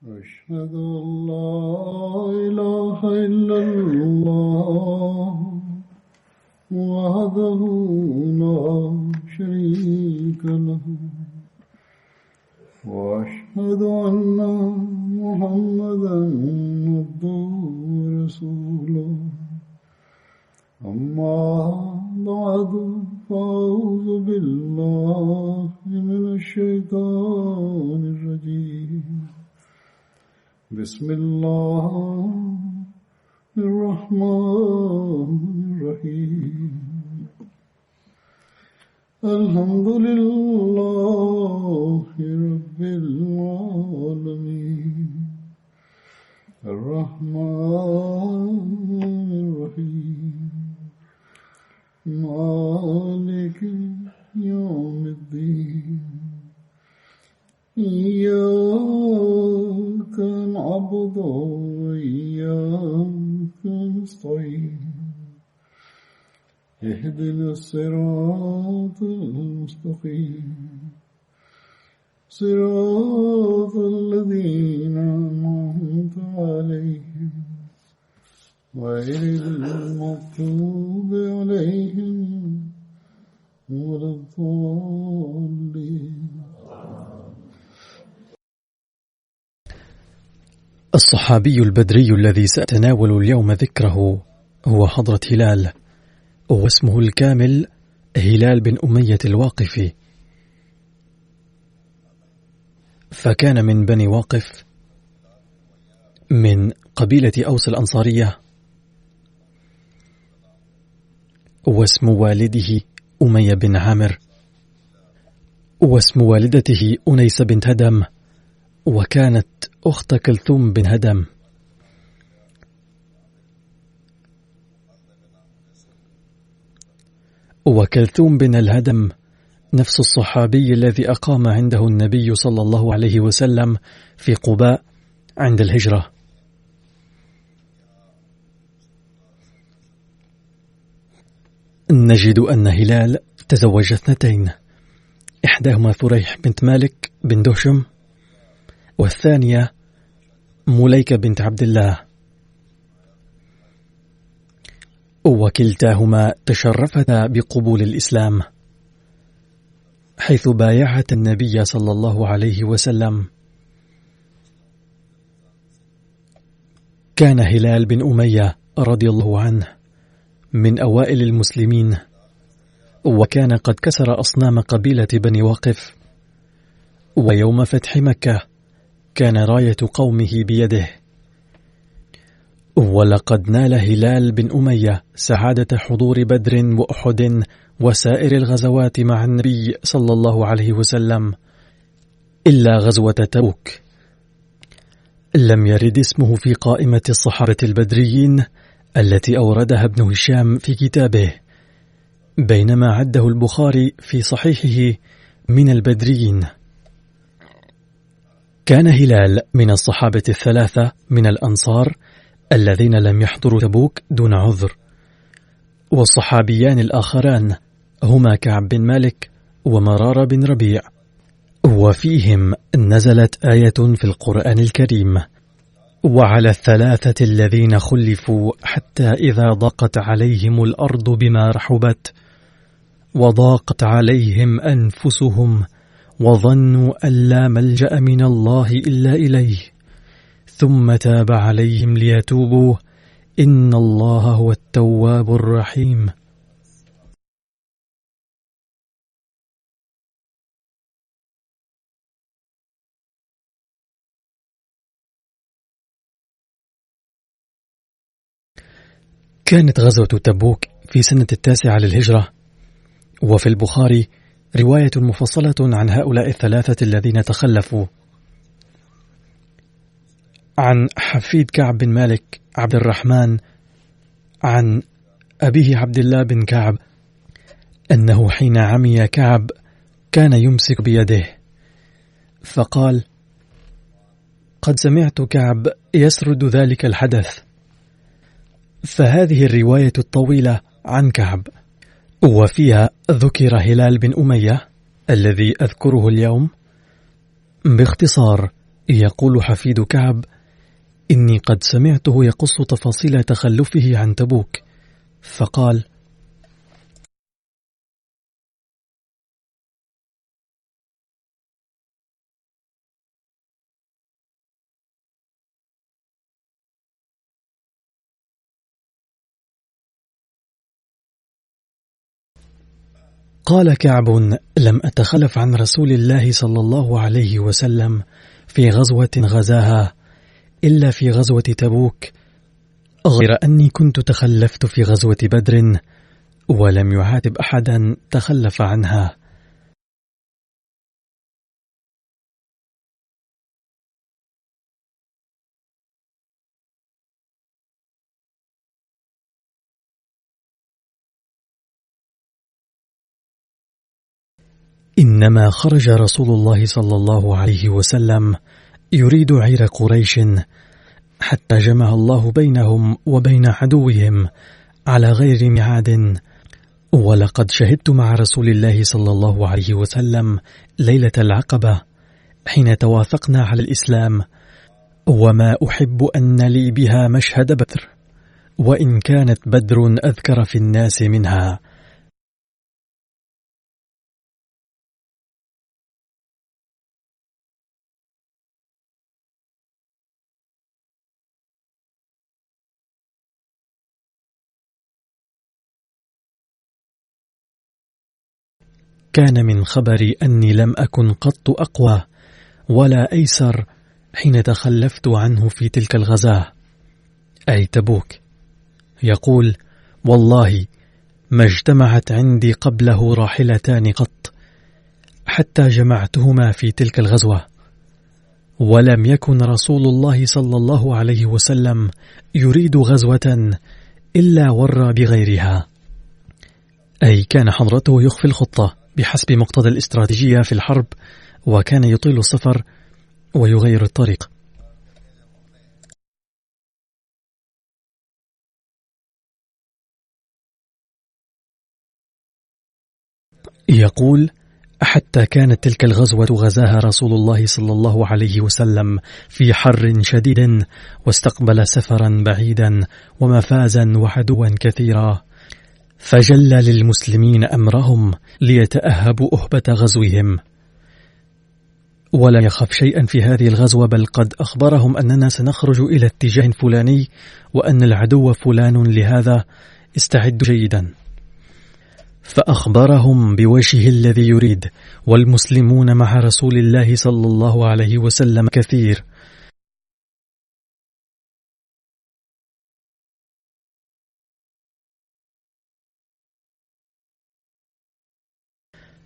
أشهد أن لا إله إلا الله وحده لا شريك له وأشهد أن محمدا عبده ورسوله أما بعد فأعوذ بالله من الشيطان الرجيم بسم الله الرحمن الرحيم الحمد لله رب العالمين الرحمن الرحيم مالك يوم الدين إياك نعبد وإياك نستعين اهدنا الصراط المستقيم صراط الذين أنعمت عليهم غير المغضوب عليهم ولا الضالين. الصحابي البدري الذي سأتناول اليوم ذكره هو حضرة هلال، واسمه الكامل هلال بن أمية الواقفي، فكان من بني واقف من قبيلة أوس الأنصارية، واسم والده أمية بن عامر، واسم والدته أنيس بنت هدم، وكانت أخت كلثوم بن هدم. وكلثوم بن الهدم نفس الصحابي الذي أقام عنده النبي صلى الله عليه وسلم في قباء عند الهجرة. نجد أن هلال تزوج اثنتين، إحداهما ثريح بنت مالك بن دهشم، والثانية مليكة بنت عبد الله، وكلتاهما تشرفتا بقبول الإسلام، حيث بايعت النبي صلى الله عليه وسلم. كان هلال بن أمية رضي الله عنه من أوائل المسلمين، وكان قد كسر أصنام قبيلة بني واقف، ويوم فتح مكة كان راية قومه بيده. ولقد نال هلال بن أمية سعادة حضور بدر وأحد وسائر الغزوات مع النبي صلى الله عليه وسلم، إلا غزوة تبوك لم يرد اسمه في قائمة الصحابة البدريين التي أوردها ابن هشام في كتابه، بينما عده البخاري في صحيحه من البدريين. كان هلال من الصحابة الثلاثة من الأنصار الذين لم يحضروا تبوك دون عذر، والصحابيان الآخران هما كعب بن مالك ومرار بن ربيع، وفيهم نزلت آية في القرآن الكريم: وعلى الثلاثة الذين خلفوا حتى إذا ضاقت عليهم الأرض بما رحبت وضاقت عليهم أنفسهم وظنوا أن لا ملجأ من الله إلا إليه ثم تاب عليهم ليتوبوا إن الله هو التواب الرحيم. كانت غزوة تبوك في سنة 9 للهجرة، وفي البخاري رواية مفصلة عن هؤلاء الثلاثة الذين تخلفوا. عن حفيد كعب بن مالك عبد الرحمن عن أبيه عبد الله بن كعب أنه حين عمي كعب كان يمسك بيده، فقال: قد سمعت كعب يسرد ذلك الحدث. فهذه الرواية الطويلة عن كعب، وفيها ذكر هلال بن أمية الذي أذكره اليوم باختصار يقول حفيد كعب: إني قد سمعته يقص تفاصيل تخلفه عن تبوك، فقال: قال كعب: لم أتخلف عن رسول الله صلى الله عليه وسلم في غزوة غزاها إلا في غزوة تبوك، غير أني كنت تخلفت في غزوة بدر ولم يعاتب أحدا تخلف عنها. إنما خرج رسول الله صلى الله عليه وسلم يريد عير قريش حتى جمع الله بينهم وبين عدوهم على غير ميعاد. ولقد شهدت مع رسول الله صلى الله عليه وسلم ليلة العقبة حين توافقنا على الإسلام، وما أحب أن لي بها مشهد بدر، وإن كانت بدر أذكر في الناس منها. كان من خبري أني لم أكن قط أقوى ولا أيسر حين تخلفت عنه في تلك الغزاة، أي تبوك. يقول: والله ما اجتمعت عندي قبله راحلتان قط حتى جمعتهما في تلك الغزوة، ولم يكن رسول الله صلى الله عليه وسلم يريد غزوة إلا ورى بغيرها، أي كان حضرته يخفي الخطة بحسب مقتضى الاستراتيجية في الحرب، وكان يطيل السفر ويغير الطريق. يقول: حتى كانت تلك الغزوة غزاها رسول الله صلى الله عليه وسلم في حر شديد، واستقبل سفرا بعيدا ومفازا وعدوا كثيرا، فجل للمسلمين أمرهم ليتأهبوا أهبة غزوهم، ولم يخف شيئا في هذه الغزوة، بل قد أخبرهم أننا سنخرج إلى اتجاه فلاني وأن العدو فلان، لهذا استعدوا جيدا. فأخبرهم بوجهه الذي يريد، والمسلمون مع رسول الله صلى الله عليه وسلم كثير.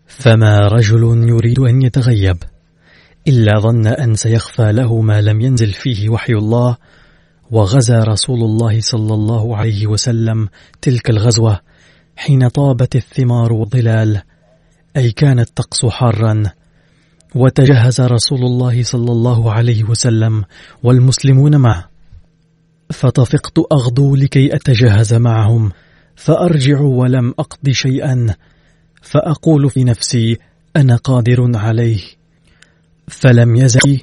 فما رجل يريد أن يتغيب إلا ظن أن سيخفى له ما لم ينزل فيه وحي الله. وغزا رسول الله صلى الله عليه وسلم تلك الغزوة حين طابت الثمار والظلال، أي كانت الطقس حارا، وتجهز رسول الله صلى الله عليه وسلم والمسلمون معه، فطفقت أغدو لكي أتجهز معهم، فأرجع ولم أقض شيئا، فأقول في نفسي: أنا قادر عليه. فلم يزل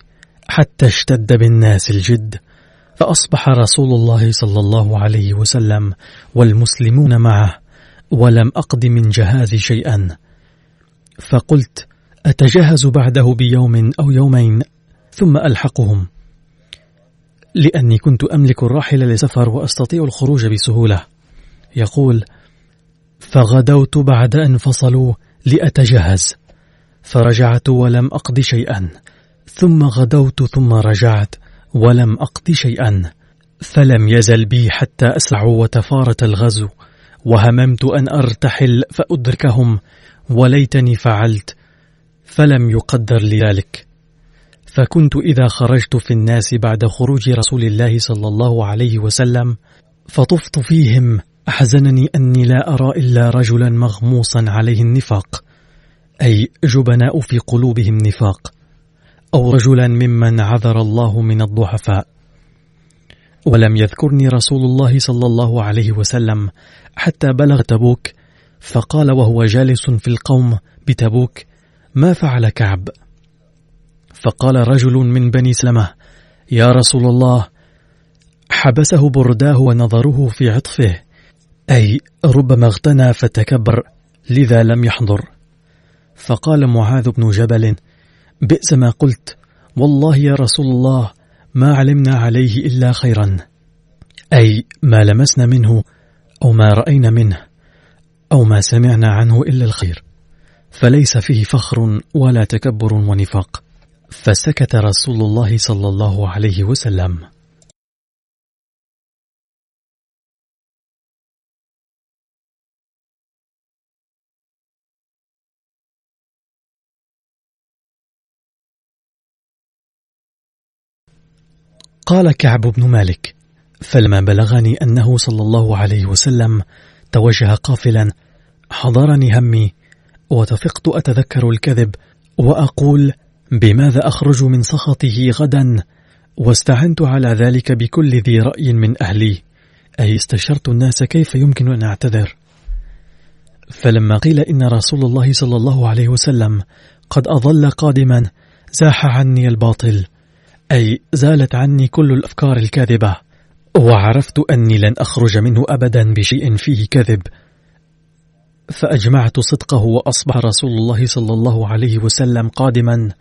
حتى اشتد بالناس الجد، فأصبح رسول الله صلى الله عليه وسلم والمسلمون معه، ولم أقض من جهازي شيئا. فقلت: أتجهز بعده بيوم أو يومين ثم ألحقهم، لأني كنت أملك الراحلة لسفر وأستطيع الخروج بسهولة. يقول: فغدوت بعد أن فصلوا لأتجهز، فرجعت ولم أقض شيئا، ثم غدوت ثم رجعت ولم أقض شيئا، فلم يزل بي حتى أسرعوا وتفارت الغزو، وهممت أن أرتحل فأدركهم، وليتني فعلت، فلم يقدر لي ذلك. فكنت إذا خرجت في الناس بعد خروج رسول الله صلى الله عليه وسلم فطفت فيهم، أحزنني أني لا أرى إلا رجلا مغموسا عليه النفاق، أي جبناء في قلوبهم نفاق، أو رجلا ممن عذر الله من الضعفاء. ولم يذكرني رسول الله صلى الله عليه وسلم حتى بلغ تبوك، فقال وهو جالس في القوم بتبوك: ما فعل كعب؟ فقال رجل من بني سلمة: يا رسول الله، حبسه برداه ونظره في عطفه، أي ربما اغتنى فتكبر لذا لم يحضر. فقال معاذ بن جبل: بئس ما قلت، والله يا رسول الله ما علمنا عليه إلا خيرا، أي ما لمسنا منه أو ما رأينا منه أو ما سمعنا عنه إلا الخير، فليس فيه فخر ولا تكبر ونفاق. فسكت رسول الله صلى الله عليه وسلم. قال كعب بن مالك: فلما بلغني أنه صلى الله عليه وسلم توجه قافلا حضرني همي، وتفقت أتذكر الكذب وأقول بماذا أخرج من سخطه غدا، واستعنت على ذلك بكل ذي رأي من أهلي، أي استشرت الناس كيف يمكن أن أعتذر. فلما قيل إن رسول الله صلى الله عليه وسلم قد أظل قادما زاح عني الباطل، أي زالت عني كل الأفكار الكاذبة، وعرفت أني لن أخرج منه أبدا بشيء فيه كذب، فأجمعت صدقه، وأصبح رسول الله صلى الله عليه وسلم قادما،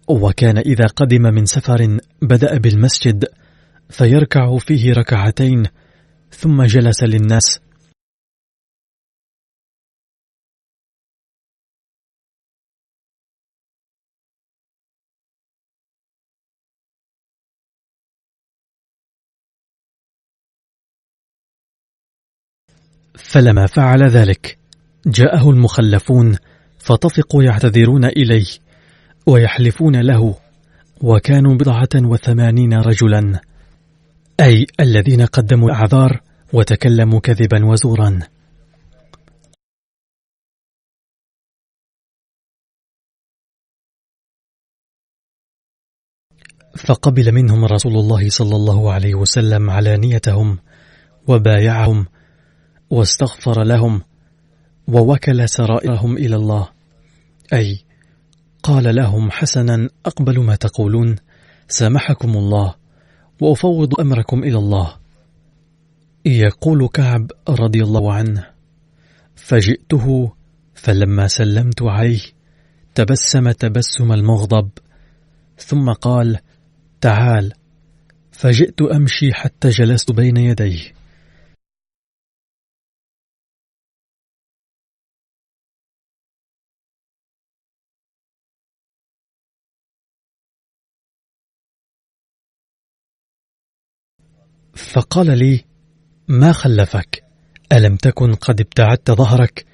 وكان إذا قدم من سفر بدأ بالمسجد فيركع فيه ركعتين ثم جلس للناس. فلما فعل ذلك جاءه المخلفون فطفقوا يعتذرون إليه ويحلفون له، وكانوا 87 رجلا، أي الذين قدموا أعذار وتكلموا كذبا وزورا. فقبل منهم رسول الله صلى الله عليه وسلم علانيتهم وبايعهم واستغفر لهم ووكل سرائرهم إلى الله، أي قال لهم: حسنا، أقبل ما تقولون، سامحكم الله، وأفوض أمركم إلى الله. يقول كعب رضي الله عنه: فجئته فلما سلمت عليه تبسم تبسم المغضب، ثم قال: تعال، فجئت أمشي حتى جلست بين يديه. فقال لي: ما خلفك؟ ألم تكن قد ابتعدت ظهرك؟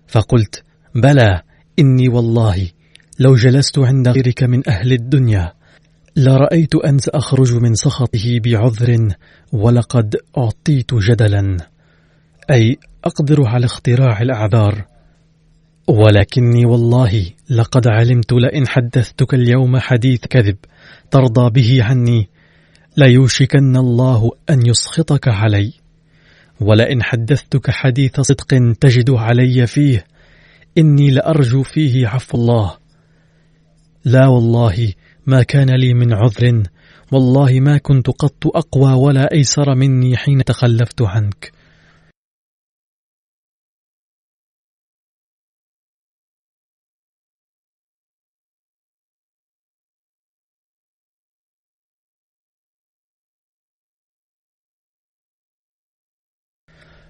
فقلت: بلى، إني والله لو جلست عند غيرك من أهل الدنيا لرأيت أن سأخرج من سخطه بعذر، ولقد أعطيت جدلا، أي أقدر على اختراع الأعذار، ولكني والله لقد علمت لئن حدثتك اليوم حديث كذب ترضى به عني ليوشكن الله أن يسخطك علي، ولئن حدثتك حديث صدق تجد علي فيه إني لأرجو فيه عفو الله. لا والله ما كان لي من عذر، والله ما كنت قط أقوى ولا أيسر مني حين تخلفت عنك.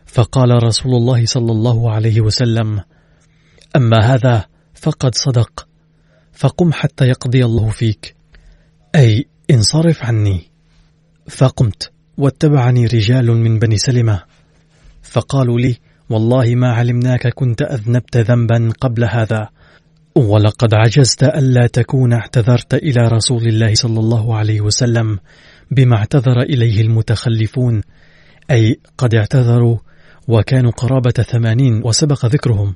فقال رسول الله صلى الله عليه وسلم: أما هذا فقد صدق، فقم حتى يقضي الله فيك، أي انصرف عني. فقمت واتبعني رجال من بني سلمة، فقالوا لي: والله ما علمناك كنت أذنبت ذنبا قبل هذا، ولقد عجزت ألا تكون اعتذرت إلى رسول الله صلى الله عليه وسلم بما اعتذر إليه المتخلفون، أي قد اعتذروا وكانوا قرابة 80 وسبق ذكرهم.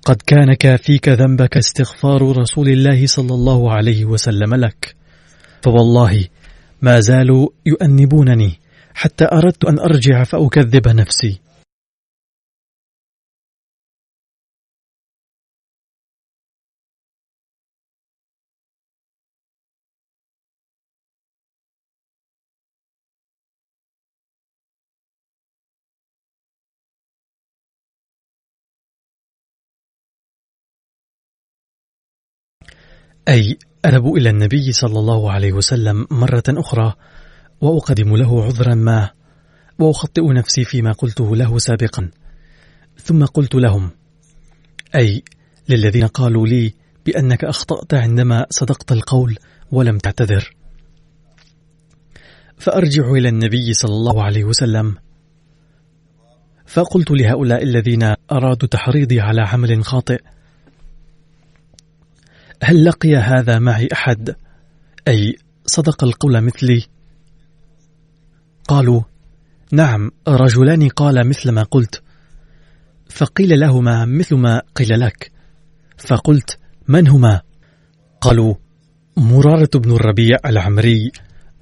قد كان كافيك ذنبك استغفار رسول الله صلى الله عليه وسلم لك، فوالله ما زالوا يؤنبونني حتى أردت أن أرجع فأكذب نفسي. أي أذهب إلى النبي صلى الله عليه وسلم مرة أخرى وأقدم له عذرا ما، وأخطئ نفسي فيما قلته له سابقا. ثم قلت لهم، أي للذين قالوا لي بأنك أخطأت عندما صدقت القول ولم تعتذر، فأرجع إلى النبي صلى الله عليه وسلم فقلت لهؤلاء الذين أرادوا تحريضي على عمل خاطئ: هل لقي هذا معي أحد أي صدق القول مثلي؟ قالوا: نعم، رجلان قال مثل ما قلت. فقيل لهما مثل ما قيل لك. فقلت: من هما؟ قالوا: مرارة بن الربيع العمري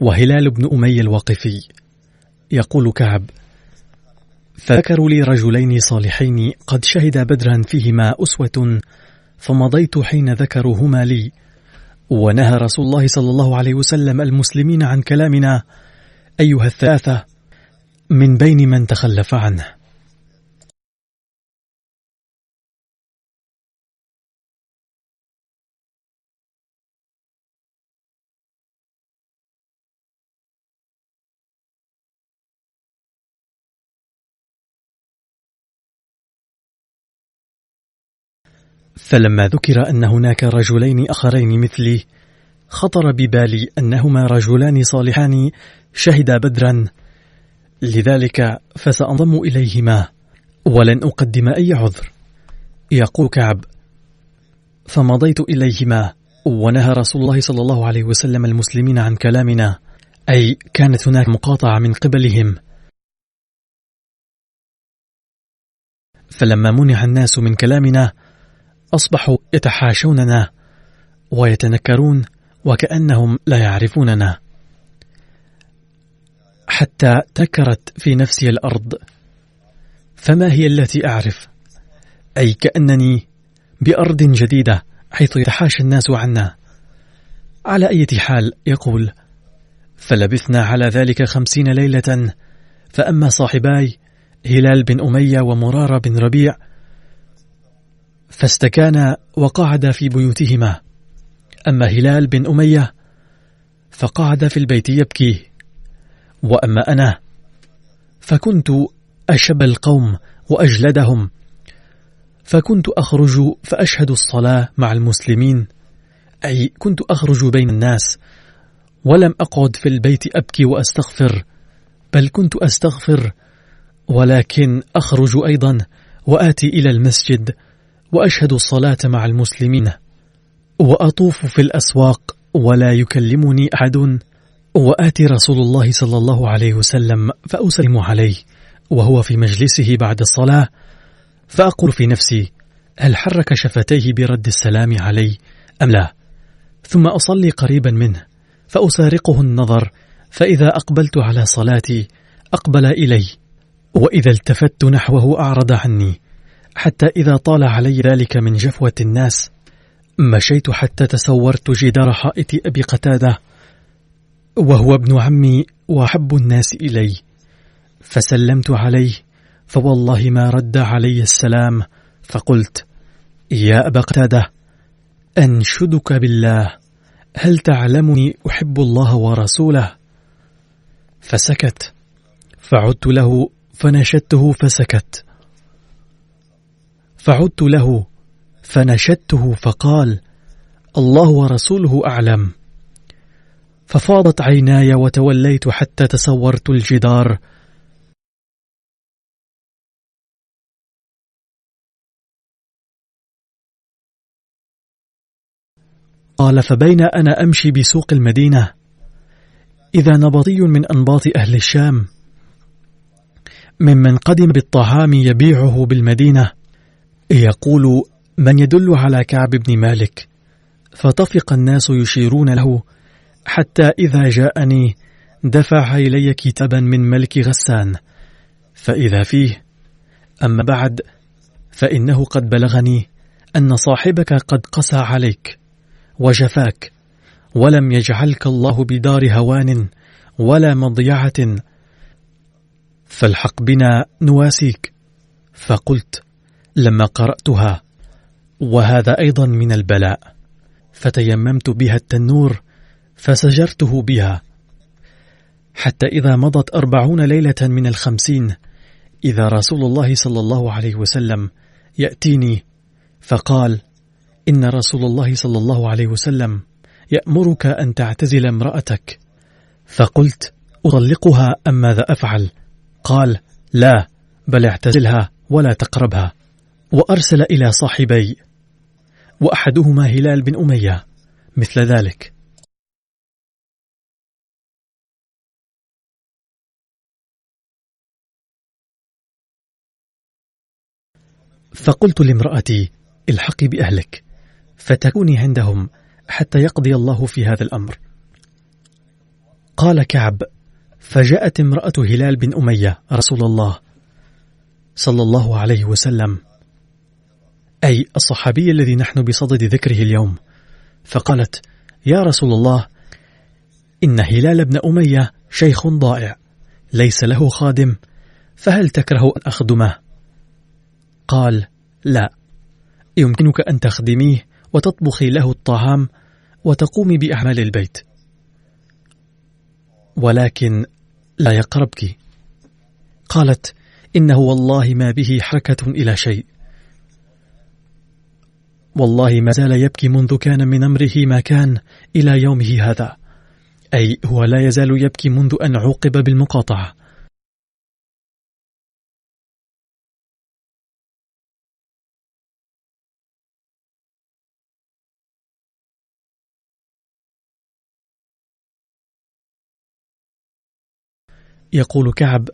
وهلال بن أمية الواقفي. يقول كعب: فذكروا لي رجلين صالحين قد شهدا بدرا فيهما أسوة، فمضيت حين ذكروهما لي، ونهى رسول الله صلى الله عليه وسلم المسلمين عن كلامنا أيها الثلاثة من بين من تخلف عنه. فلما ذكر أن هناك رجلين آخرين مثلي، خطر ببالي أنهما رجلان صالحان شهدا بدرا، لذلك فسأنضم إليهما ولن أقدم أي عذر. يقول كعب: فمضيت إليهما ونهى رسول الله صلى الله عليه وسلم المسلمين عن كلامنا، أي كانت هناك مقاطعة من قبلهم. فلما منع الناس من كلامنا أصبحوا يتحاشوننا ويتنكرون وكأنهم لا يعرفوننا، حتى تكرت في نفسي الأرض، فما هي التي أعرف؟ أي كأنني بأرض جديدة حيث يتحاشى الناس عنا. على أي حال، يقول: فلبثنا على ذلك 50 ليلة، فأما صاحباي هلال بن أمية ومرارة بن ربيع فاستكانا وقعدا في بيوتهما، أما هلال بن أمية فقعد في البيت يبكي، وأما أنا فكنت أشب القوم وأجلدهم، فكنت أخرج فأشهد الصلاة مع المسلمين، أي كنت أخرج بين الناس، ولم أقعد في البيت أبكي وأستغفر، بل كنت أستغفر ولكن أخرج أيضا وآتي إلى المسجد وأشهد الصلاة مع المسلمين، وأطوف في الأسواق ولا يكلمني أحد، وآتي رسول الله صلى الله عليه وسلم فأسلم عليه وهو في مجلسه بعد الصلاة، فأقول في نفسي: هل حرك شفتيه برد السلام علي أم لا؟ ثم أصلي قريبا منه فأسارقه النظر، فإذا أقبلت على صلاتي أقبل إلي، وإذا التفت نحوه أعرض عني، حتى إذا طال علي ذلك من جفوة الناس مشيت حتى تسورت جدار حائط أبي قتادة، وهو ابن عمي وأحب الناس إلي، فسلمت عليه، فوالله ما رد علي السلام، فقلت: يا أبا قتادة، أنشدك بالله، هل تعلمني أحب الله ورسوله؟ فسكت، فعدت له فنشدته فسكت، فعدت له فنشدته فقال: الله ورسوله أعلم. ففاضت عيناي وتوليت حتى تسورت الجدار، قال: فبين أنا أمشي بسوق المدينة إذا نبطي من أنباط أهل الشام ممن قدم بالطعام يبيعه بالمدينة يقول: من يدل على كعب بن مالك؟ فطفق الناس يشيرون له، حتى إذا جاءني دفع إلي كتابا من ملك غسان، فإذا فيه: أما بعد، فإنه قد بلغني أن صاحبك قد قسى عليك وجفاك، ولم يجعلك الله بدار هوان ولا مضيعة، فالحق بنا نواسيك. فقلت لما قرأتها: وهذا أيضا من البلاء. فتيممت بها التنور فسجرته بها، حتى إذا مضت 40 ليلة من 50 إذا رسول الله صلى الله عليه وسلم يأتيني فقال: إن رسول الله صلى الله عليه وسلم يأمرك أن تعتزل امرأتك. فقلت: أطلقها أم ماذا أفعل؟ قال: لا، بل اعتزلها ولا تقربها. وأرسل إلى صاحبي، وأحدهما هلال بن أمية مثل ذلك. فقلت لامرأتي: الحقي بأهلك فتكوني عندهم حتى يقضي الله في هذا الأمر. قال كعب: فجاءت امرأة هلال بن أمية رسول الله صلى الله عليه وسلم، أي الصحابي الذي نحن بصدد ذكره اليوم، فقالت: يا رسول الله، إن هلال بن أمية شيخ ضائع ليس له خادم، فهل تكره أن أخدمه؟ قال: لا، يمكنك أن تخدميه وتطبخي له الطعام وتقومي بأعمال البيت، ولكن لا يقربك. قالت: إنه والله ما به حركة إلى شيء، والله ما زال يبكي منذ كان من أمره ما كان إلى يومه هذا، أي هو لا يزال يبكي منذ أن عوقب بالمقاطعة. يقول كعب: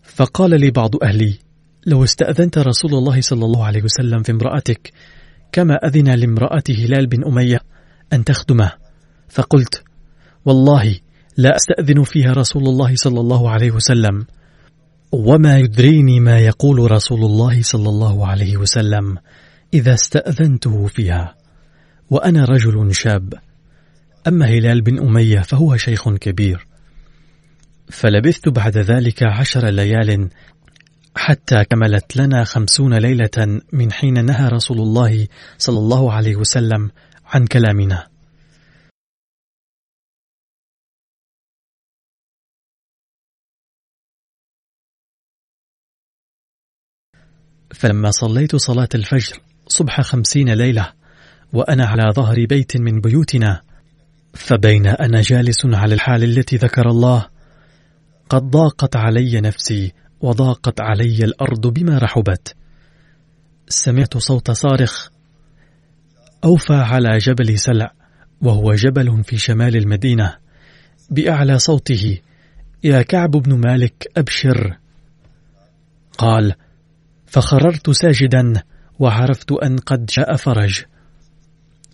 فقال لي بعض أهلي: لو استأذنت رسول الله صلى الله عليه وسلم في امرأتك كما أذن لامرأة هلال بن أمية أن تخدمه. فقلت: والله لا أستأذن فيها رسول الله صلى الله عليه وسلم، وما يدريني ما يقول رسول الله صلى الله عليه وسلم إذا استأذنته فيها، وأنا رجل شاب، أما هلال بن أمية فهو شيخ كبير. فلبثت بعد ذلك 10 ليال حتى كملت لنا 50 ليلة من حين نهى رسول الله صلى الله عليه وسلم عن كلامنا. فلما صليت صلاة الفجر صبح 50 ليلة وأنا على ظهر بيت من بيوتنا، فبين أنا جالس على الحال التي ذكر الله قد ضاقت علي نفسي وضاقت علي الأرض بما رحبت، سمعت صوت صارخ أوفى على جبل سلع، وهو جبل في شمال المدينة، بأعلى صوته: يا كعب بن مالك أبشر. قال: فخررت ساجدا وعرفت أن قد جاء فرج،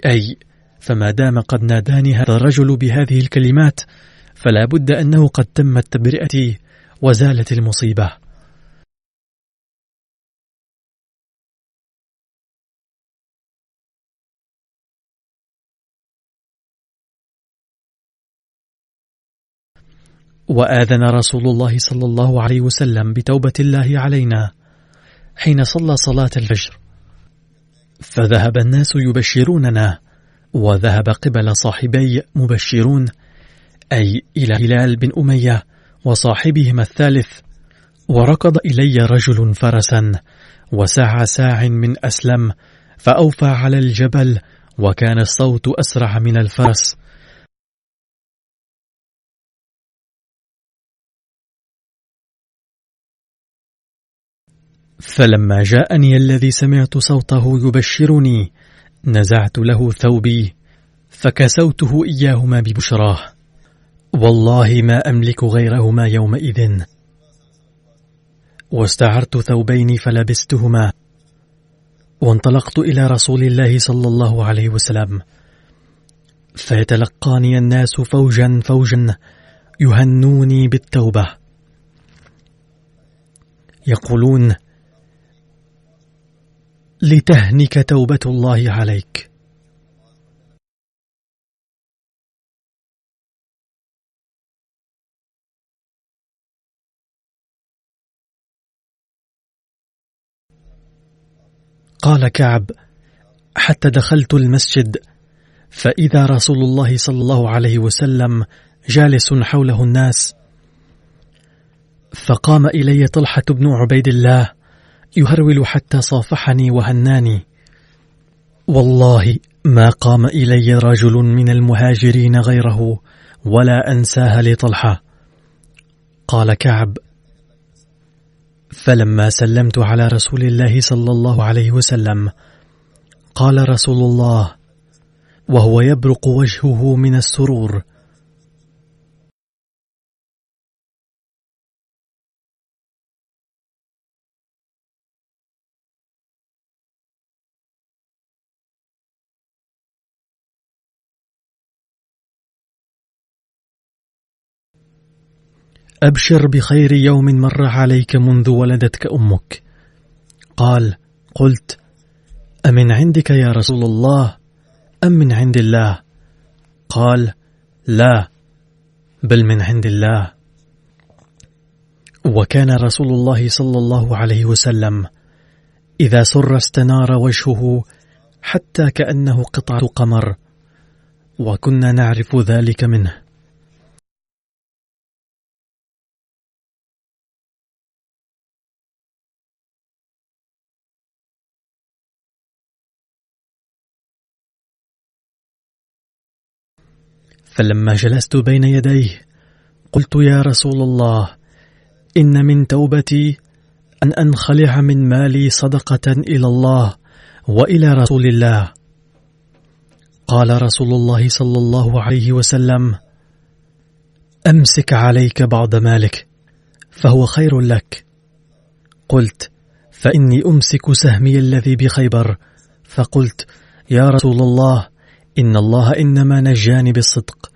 أي فما دام قد ناداني هذا الرجل بهذه الكلمات فلا بد أنه قد تمت تبرئتي وزالت المصيبة. وآذن رسول الله صلى الله عليه وسلم بتوبة الله علينا حين صلى صلاة الفجر، فذهب الناس يبشروننا، وذهب قبل صاحبي مبشرون، أي إلى هلال بن أمية وصاحبهما الثالث. وركض إلي رجل فرسا وسعى ساع من أسلم فأوفى على الجبل، وكان الصوت أسرع من الفرس. فلما جاءني الذي سمعت صوته يبشرني نزعت له ثوبي فكسوته إياهما ببشراه، والله ما أملك غيرهما يومئذ، واستعرت ثوبين فلبستهما، وانطلقت إلى رسول الله صلى الله عليه وسلم، فيتلقاني الناس فوجا فوجا يهنوني بالتوبة، يقولون: لتهنك توبة الله عليك. قال كعب: حتى دخلت المسجد، فإذا رسول الله صلى الله عليه وسلم جالس حوله الناس، فقام إلي طلحة بن عبيد الله يهرول حتى صافحني وهناني. والله ما قام إلي رجل من المهاجرين غيره ولا أنساها لطلحة. قال كعب: فلما سلمت على رسول الله صلى الله عليه وسلم قال رسول الله وهو يبرق وجهه من السرور: أبشر بخير يوم مر عليك منذ ولدتك أمك. قال: قلت: أمن عندك يا رسول الله أم من عند الله؟ قال: لا، بل من عند الله. وكان رسول الله صلى الله عليه وسلم إذا سر استنار وجهه حتى كأنه قطعة قمر، وكنا نعرف ذلك منه. فلما جلست بين يديه قلت: يا رسول الله، إن من توبتي أن أنخلع من مالي صدقة إلى الله وإلى رسول الله. قال رسول الله صلى الله عليه وسلم: أمسك عليك بعض مالك فهو خير لك. قلت: فإني أمسك سهمي الذي بخيبر. فقلت: يا رسول الله، إن الله إنما نجاني بالصدق،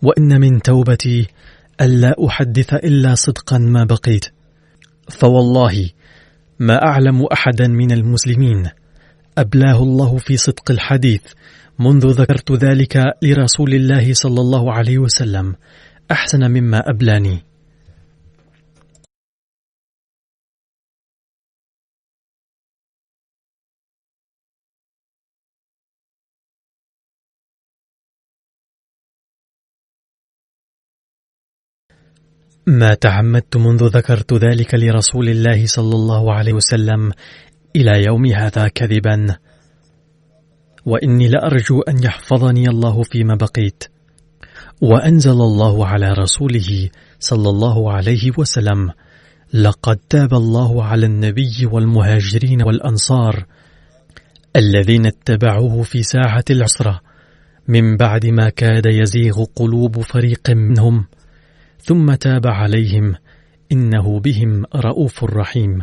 وإن من توبتي ألا أحدث إلا صدقا ما بقيت. فوالله ما أعلم أحدا من المسلمين أبلاه الله في صدق الحديث منذ ذكرت ذلك لرسول الله صلى الله عليه وسلم أحسن مما أبلاني. ما تعمدت منذ ذكرت ذلك لرسول الله صلى الله عليه وسلم إلى يوم هذا كذبا، وإني لأرجو أن يحفظني الله فيما بقيت. وأنزل الله على رسوله صلى الله عليه وسلم: لقد تاب الله على النبي والمهاجرين والأنصار الذين اتبعوه في ساعة العسرة من بعد ما كاد يزيغ قلوب فريق منهم، ثم تاب عليهم إنه بهم رؤوف رحيم.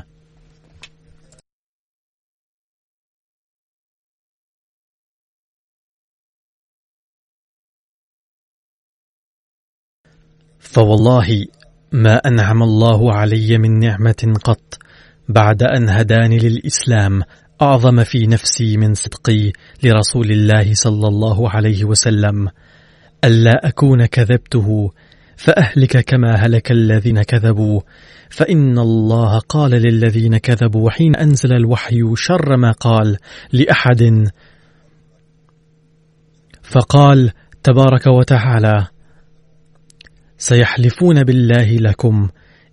فوالله ما أنعم الله علي من نعمة قط بعد أن هداني للإسلام أعظم في نفسي من صدقي لرسول الله صلى الله عليه وسلم، ألا أكون كذبته فأهلك كما هلك الذين كذبوا. فإن الله قال للذين كذبوا حين أنزل الوحي شر ما قال لأحد، فقال تبارك وتعالى: سيحلفون بالله لكم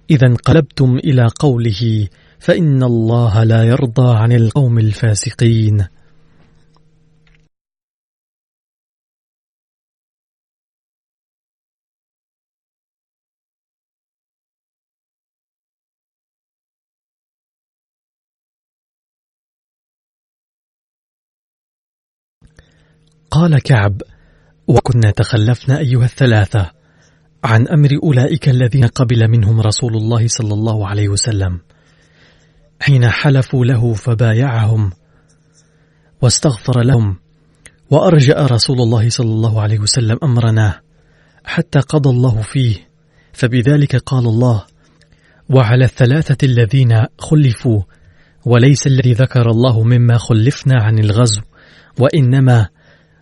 إذا انقلبتم إلى قوله فإن الله لا يرضى عن القوم الفاسقين. قال كعب: وكنا تخلفنا أيها الثلاثة عن أمر أولئك الذين قبل منهم رسول الله صلى الله عليه وسلم حين حلفوا له فبايعهم واستغفر لهم، وأرجأ رسول الله صلى الله عليه وسلم أمرنا حتى قضى الله فيه. فبذلك قال الله: وعلى الثلاثة الذين خلفوا، وليس الذي ذكر الله مما خلفنا عن الغزو، وإنما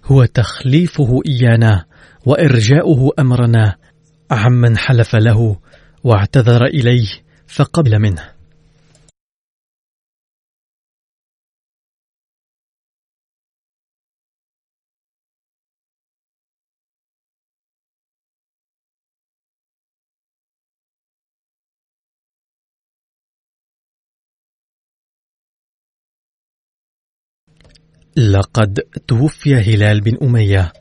هو تخليفه إيانا وإرجاؤه أمرنا عمن حلف له واعتذر إليه فقبل منه. لقد توفي هلال بن أمية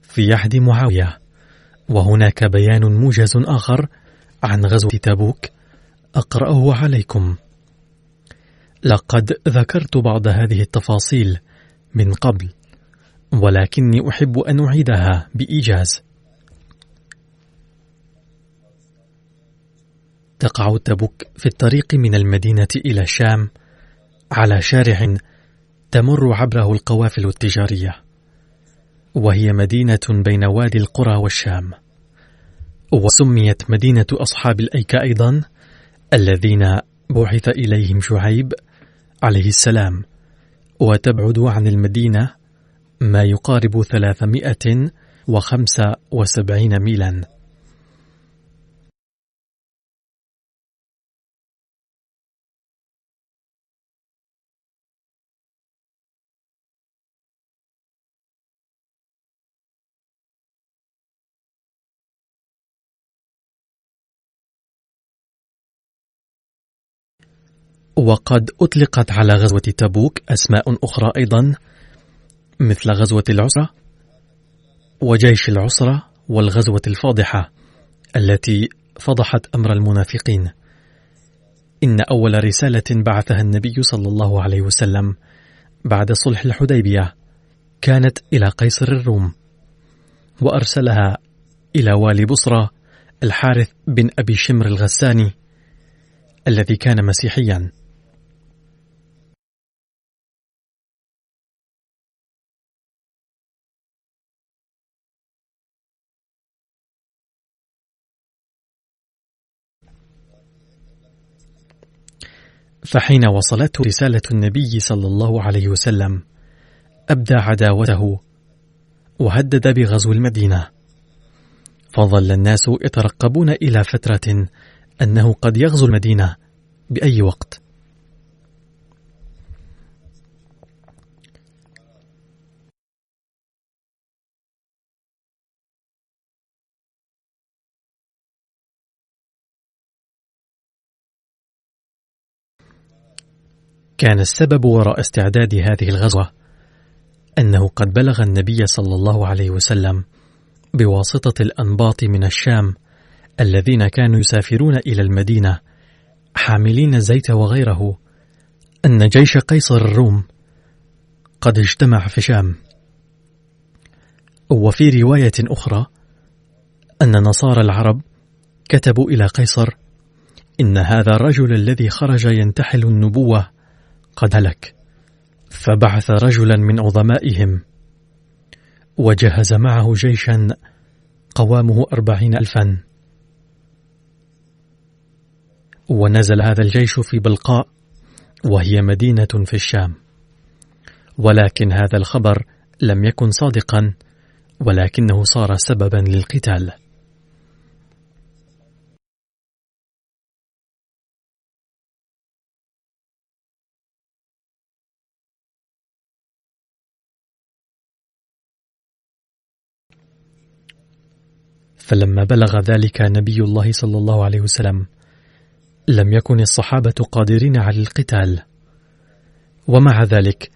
في عهد معاوية. وهناك بيان موجز آخر عن غزوة تبوك أقرأه عليكم. لقد ذكرت بعض هذه التفاصيل من قبل، ولكني أحب أن أعيدها بإيجاز. تقع تبوك في الطريق من المدينة إلى الشام على شارع تمر عبره القوافل التجارية، وهي مدينة بين وادي القرى والشام، وسميت مدينة أصحاب الأيكة أيضا، الذين بعث إليهم شعيب عليه السلام، وتبعد عن المدينة ما يقارب 375 ميلا. وقد أطلقت على غزوة تبوك أسماء أخرى أيضا، مثل غزوة العسرة وجيش العسرة والغزوة الفاضحة التي فضحت أمر المنافقين. إن أول رسالة بعثها النبي صلى الله عليه وسلم بعد صلح الحديبية كانت إلى قيصر الروم، وأرسلها إلى والي بصرى الحارث بن أبي شمر الغساني الذي كان مسيحيا. فحين وصلته رسالة النبي صلى الله عليه وسلم أبدى عداوته وهدد بغزو المدينة، فظل الناس يترقبون إلى فترة أنه قد يغزو المدينة بأي وقت. كان السبب وراء استعداد هذه الغزوة أنه قد بلغ النبي صلى الله عليه وسلم بواسطة الأنباط من الشام الذين كانوا يسافرون إلى المدينة حاملين الزيت وغيره أن جيش قيصر الروم قد اجتمع في الشام. وفي رواية أخرى أن نصارى العرب كتبوا إلى قيصر إن هذا الرجل الذي خرج ينتحل النبوة قد هلك، فبعث رجلا من عظمائهم وجهز معه جيشا قوامه 40,000، ونزل هذا الجيش في بلقاء وهي مدينة في الشام. ولكن هذا الخبر لم يكن صادقا، ولكنه صار سببا للقتال. فلما بلغ ذلك نبي الله صلى الله عليه وسلم لم يكن الصحابة قادرين على القتال، ومع ذلك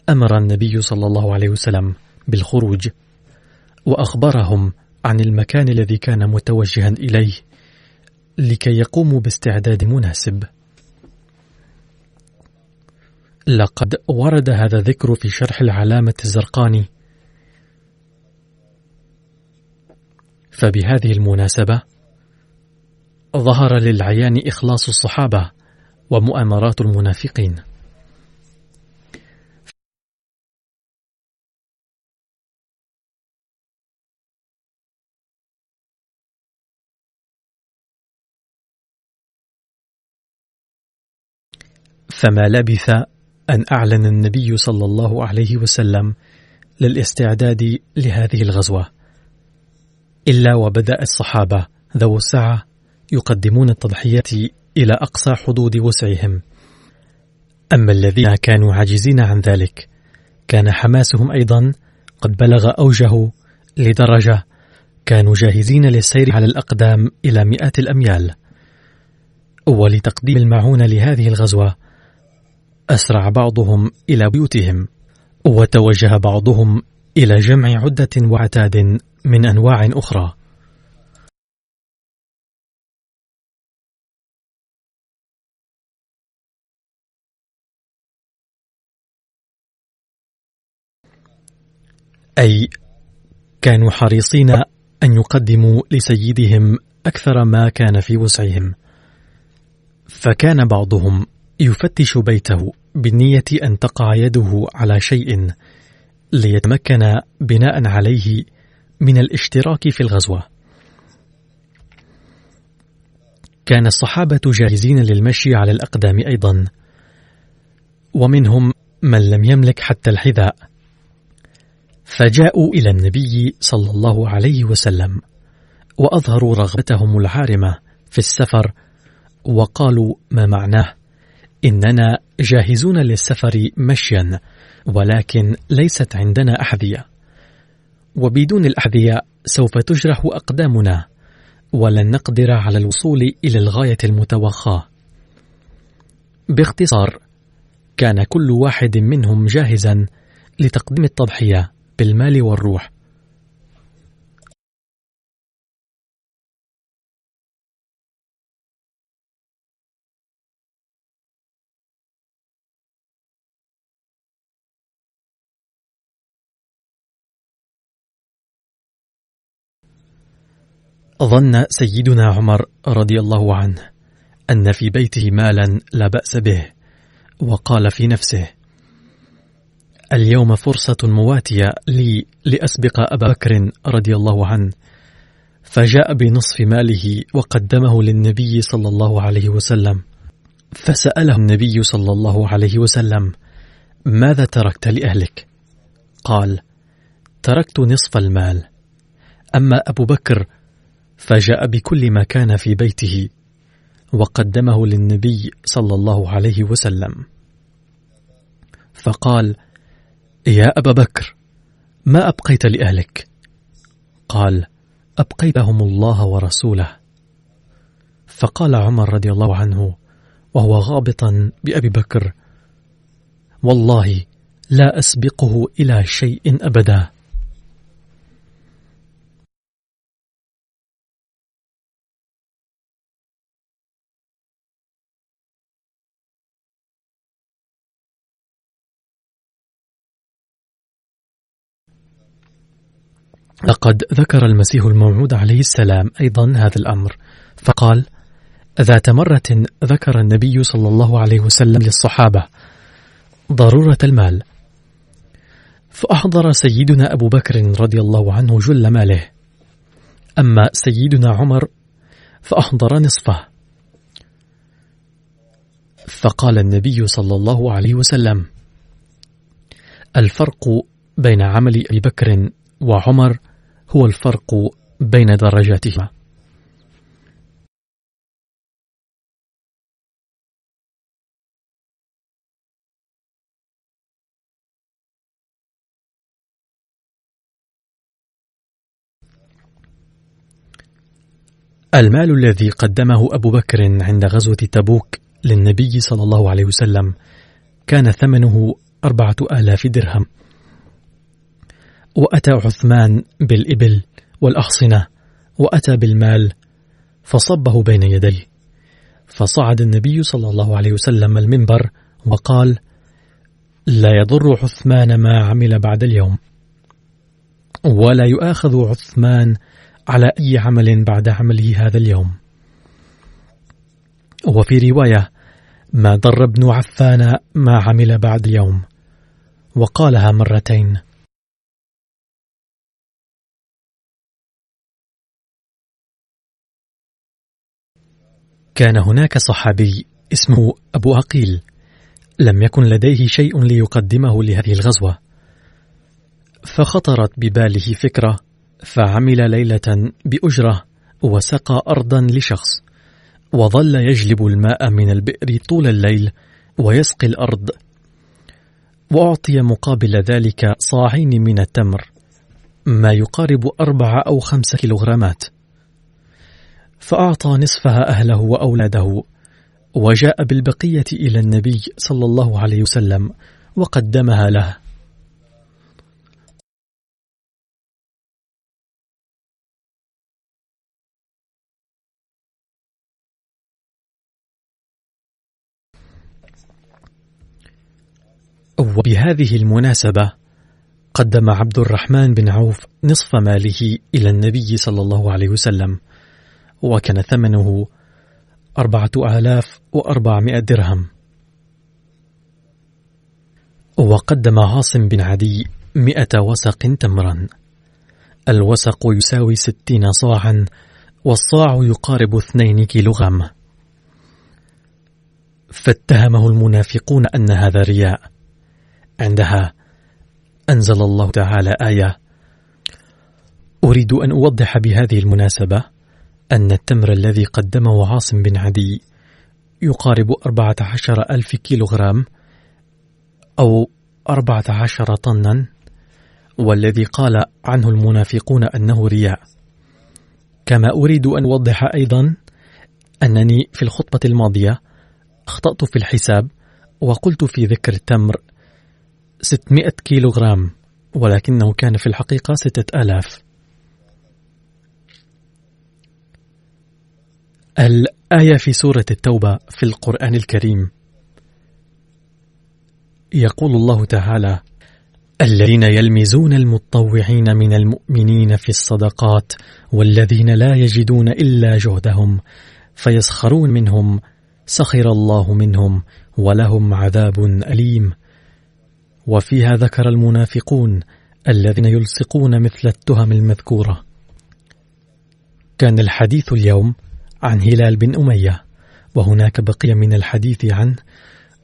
أمر النبي صلى الله عليه وسلم بالخروج، وأخبرهم عن المكان الذي كان متوجها إليه لكي يقوموا باستعداد مناسب. لقد ورد هذا الذكر في شرح العلامة الزرقاني. فبهذه المناسبة ظهر للعيان إخلاص الصحابة ومؤامرات المنافقين. فما لبث أن أعلن النبي صلى الله عليه وسلم للاستعداد لهذه الغزوة، إلا وبدأ الصحابة ذو السعة يقدمون التضحيات إلى أقصى حدود وسعهم. أما الذين كانوا عاجزين عن ذلك كان حماسهم أيضا قد بلغ أوجه، لدرجة كانوا جاهزين للسير على الأقدام إلى 100 الأميال. ولتقديم المعونة لهذه الغزوة أسرع بعضهم إلى بيوتهم، وتوجه بعضهم إلى جمع عدة وعتاد من أنواع أخرى. أي كانوا حريصين أن يقدموا لسيدهم أكثر ما كان في وسعهم، فكان بعضهم يفتش بيته بالنية أن تقع يده على شيء ليتمكن بناء عليه من الاشتراك في الغزوة. كان الصحابة جاهزين للمشي على الأقدام أيضا، ومنهم من لم يملك حتى الحذاء، فجاءوا إلى النبي صلى الله عليه وسلم وأظهروا رغبتهم العارمة في السفر، وقالوا ما معناه: إننا جاهزون للسفر مشيا، ولكن ليست عندنا أحذية، وبدون الأحذية سوف تجرح أقدامنا، ولن نقدر على الوصول إلى الغاية المتوخاة. باختصار، كان كل واحد منهم جاهزا لتقديم التضحية بالمال والروح. ظن سيدنا عمر رضي الله عنه أن في بيته مالا لا بأس به، وقال في نفسه: اليوم فرصة مواتية لي لأسبق أبا بكر رضي الله عنه، فجاء بنصف ماله وقدمه للنبي صلى الله عليه وسلم، فسأله النبي صلى الله عليه وسلم: ماذا تركت لأهلك؟ قال: تركت نصف المال. أما أبو بكر فجاء بكل ما كان في بيته وقدمه للنبي صلى الله عليه وسلم، فقال: يا أبا بكر، ما أبقيت لأهلك؟ قال: أبقيتهم الله ورسوله. فقال عمر رضي الله عنه وهو غابطا بأبي بكر: والله لا أسبقه إلى شيء أبدا. لقد ذكر المسيح الموعود عليه السلام أيضا هذا الأمر، فقال: ذات مرة ذكر النبي صلى الله عليه وسلم للصحابة ضرورة المال، فأحضر سيدنا أبو بكر رضي الله عنه جل ماله، أما سيدنا عمر فأحضر نصفه. فقال النبي صلى الله عليه وسلم: الفرق بين عمل أبي بكر وعمر هو الفرق بين درجاتهما. المال الذي قدمه أبو بكر عند غزوة تبوك للنبي صلى الله عليه وسلم كان ثمنه 4000 درهم، وأتى عثمان بالإبل والأحصنة، وأتى بالمال فصبه بين يديه، فصعد النبي صلى الله عليه وسلم المنبر وقال: لا يضر عثمان ما عمل بعد اليوم، ولا يؤاخذ عثمان على أي عمل بعد عمله هذا اليوم. وفي رواية: ما ضر ابن عفان ما عمل بعد اليوم، وقالها مرتين. كان هناك صحابي اسمه أبو عقيل لم يكن لديه شيء ليقدمه لهذه الغزوة، فخطرت بباله فكرة، فعمل ليلة بأجرة وسقى أرضا لشخص، وظل يجلب الماء من البئر طول الليل ويسقي الأرض، وأعطي مقابل ذلك صاعين من التمر ما يقارب 4 أو 5 كيلوغرامات، فأعطى نصفها أهله وأولاده، وجاء بالبقية إلى النبي صلى الله عليه وسلم وقدمها له، وبهذه المناسبة قدم عبد الرحمن بن عوف نصف ماله إلى النبي صلى الله عليه وسلم، وكان ثمنه 4400 درهم. وقدم عاصم بن عدي 100 وسق تمرا. الوسق يساوي 60 صاعا، والصاع يقارب 2 كيلوغرام. فاتهمه المنافقون أن هذا رياء. عندها أنزل الله تعالى آية: أريد أن أوضح بهذه المناسبة أن التمر الذي قدمه عاصم بن عدي يقارب 14,000 كيلوغرام أو 14 طنا، والذي قال عنه المنافقون أنه رياء. كما أريد أن أوضح أيضا أنني في الخطبة الماضية أخطأت في الحساب، وقلت في ذكر التمر 600 كيلوغرام، ولكنه كان في الحقيقة 6000. الآية في سورة التوبة في القرآن الكريم يقول الله تعالى: الذين يلمزون المتطوعين من المؤمنين في الصدقات والذين لا يجدون إلا جهدهم فيسخرون منهم سخر الله منهم ولهم عذاب أليم. وفيها ذكر المنافقون الذين يلصقون مثل التهم المذكورة. كان الحديث اليوم عن هلال بن أمية، وهناك بقية من الحديث عنه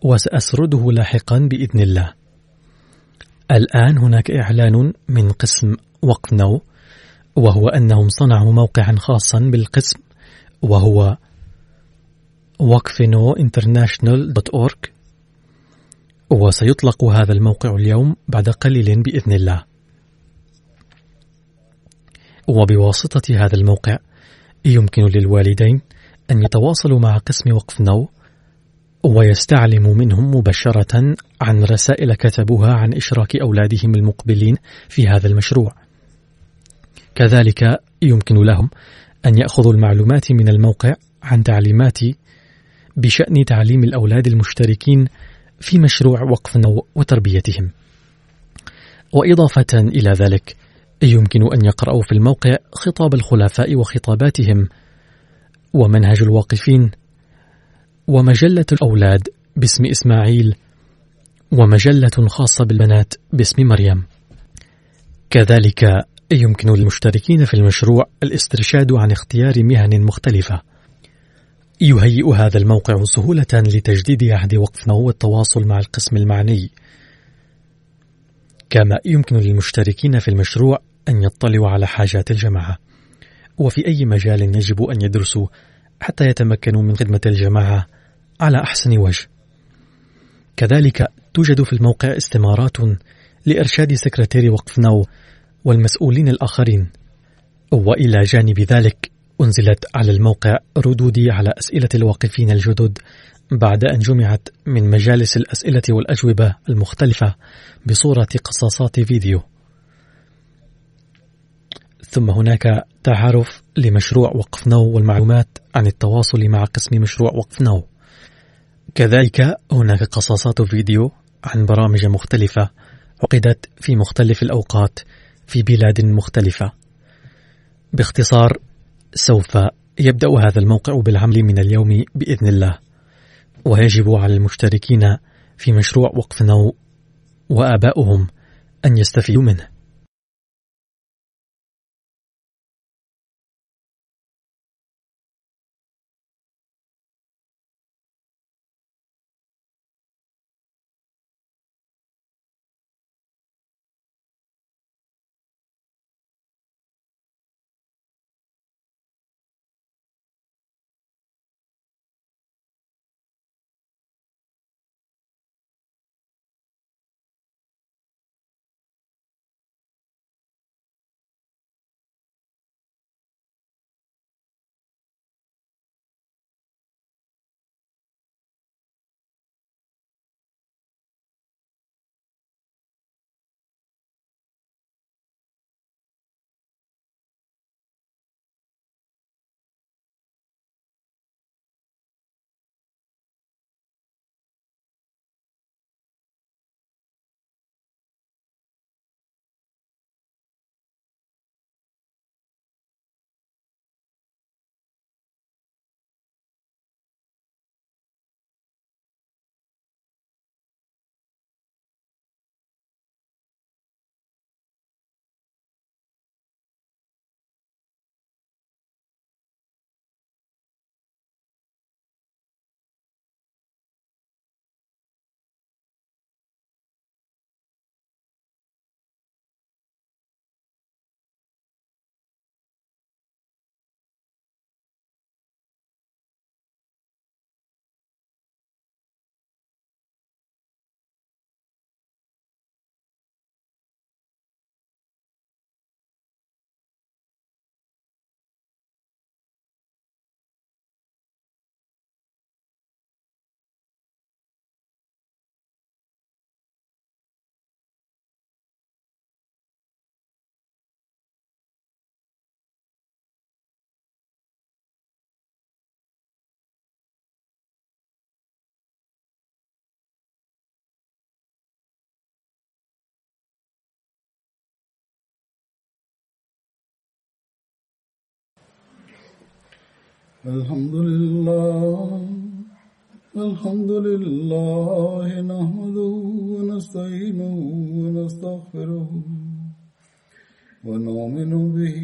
وسأسرده لاحقا بإذن الله. الآن هناك إعلان من قسم وقف نو، وهو أنهم صنعوا موقعا خاصا بالقسم، وهو waqfnointernational.org، وسيطلق هذا الموقع اليوم بعد قليل بإذن الله. وبواسطة هذا الموقع يمكن للوالدين أن يتواصلوا مع قسم وقف نو ويستعلموا منهم مباشرة عن رسائل كتبوها عن إشراك أولادهم المقبلين في هذا المشروع. كذلك يمكن لهم أن يأخذوا المعلومات من الموقع عن تعليمات بشأن تعليم الأولاد المشتركين في مشروع وقف نو وتربيتهم. وإضافة إلى ذلك يمكن أن يقرأوا في الموقع خطاب الخلفاء وخطاباتهم، ومنهج الواقفين، ومجلة الأولاد باسم إسماعيل، ومجلة خاصة بالبنات باسم مريم. كذلك يمكن للمشتركين في المشروع الاسترشاد عن اختيار مهن مختلفة. يهيئ هذا الموقع سهولة لتجديد عهد وقف نو والتواصل مع القسم المعني. كما يمكن للمشتركين في المشروع أن يطلعوا على حاجات الجماعة، وفي أي مجال يجب أن يدرسوا حتى يتمكنوا من خدمة الجماعة على أحسن وجه. كذلك توجد في الموقع استمارات لإرشاد سكرتير وقف نو والمسؤولين الآخرين. وإلى جانب ذلك أنزلت على الموقع ردودي على أسئلة الواقفين الجدد بعد أن جمعت من مجالس الأسئلة والأجوبة المختلفة بصورة قصاصات فيديو. ثم هناك تعارف لمشروع وقف نو والمعلومات عن التواصل مع قسم مشروع وقف نو. كذلك هناك قصاصات فيديو عن برامج مختلفة عقدت في مختلف الأوقات في بلاد مختلفة. باختصار، سوف يبدأ هذا الموقع بالعمل من اليوم بإذن الله، ويجب على المشتركين في مشروع وقف نو وآباؤهم أن يستفيدوا منه. الحمد لله نحمده ونستعينه ونستغفره ونؤمن به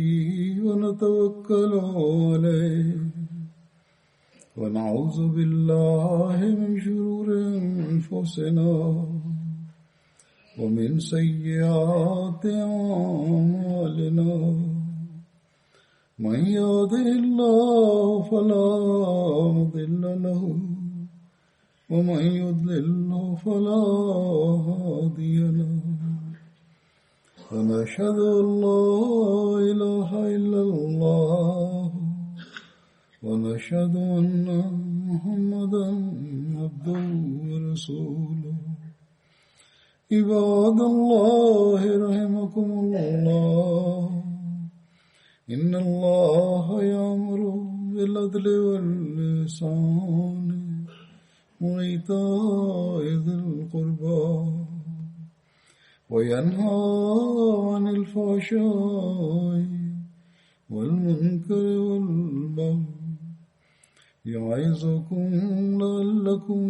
ونتوكل عليه ونعوذ بالله من شرور أنفسنا ومن سيئات أعمالنا من يهده الله فلا مضل له ومن يضلل فلا هادي له ونشهد أن لا إله إلا الله ونشهد أن محمدا عبده ورسوله عباد الله رحمكم الله إن الله يأمر بالعدل والإحسان وإيتاء ذي القربى وينهى عن الفحشاء والمنكر والبغي يعظكم لعلكم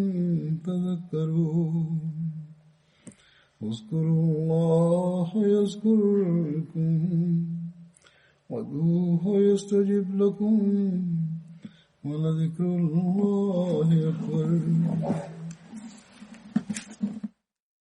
تذكرون اذكروا الله يذكركم وادعوه يستجب لكم ولذكر الله أكبر